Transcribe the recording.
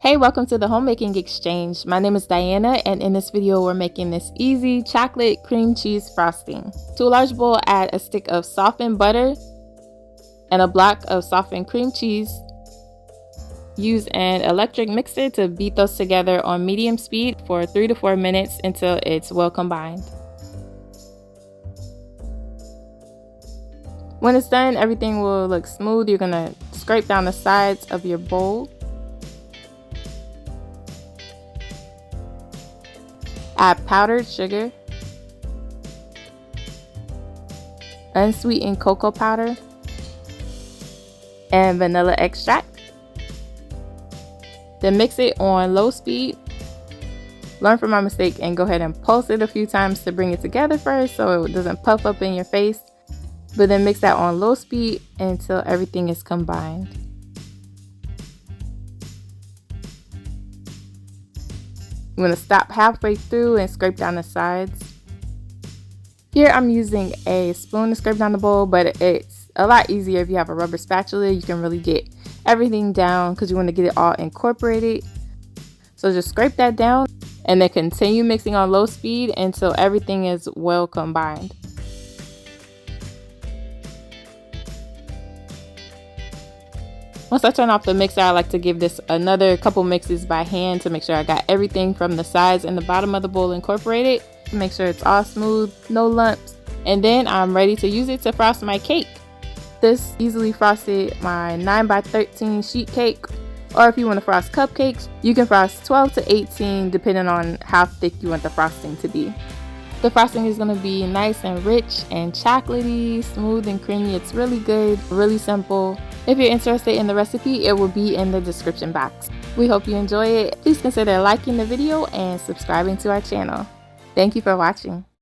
Hey, welcome to the Homemaking Exchange. My name is Diana, and in this video we're making this easy chocolate cream cheese frosting. To a large bowl, add a stick of softened butter and a block of softened cream cheese. Use an electric mixer to beat those together on medium speed for 3 to 4 minutes until it's well combined. When it's done, everything will look smooth. You're gonna scrape down the sides of your bowl. Add powdered sugar, unsweetened cocoa powder, and vanilla extract. Then mix it on low speed. Learn from my mistake and go ahead and pulse it a few times to bring it together first so it doesn't puff up in your face. But then mix that on low speed until everything is combined. I'm going to stop halfway through and scrape down the sides. Here I'm using a spoon to scrape down the bowl, but it's a lot easier if you have a rubber spatula. You can really get everything down because you want to get it all incorporated. So just scrape that down and then continue mixing on low speed until everything is well combined. Once I turn off the mixer, I like to give this another couple mixes by hand to make sure I got everything from the sides and the bottom of the bowl incorporated. Make sure it's all smooth, no lumps. And then I'm ready to use it to frost my cake. This easily frosted my 9x13 sheet cake. Or if you want to frost cupcakes, you can frost 12 to 18 depending on how thick you want the frosting to be. The frosting is going to be nice and rich and chocolatey, smooth and creamy. It's really good, really simple. If you're interested in the recipe, it will be in the description box. We hope you enjoy it. Please consider liking the video and subscribing to our channel. Thank you for watching.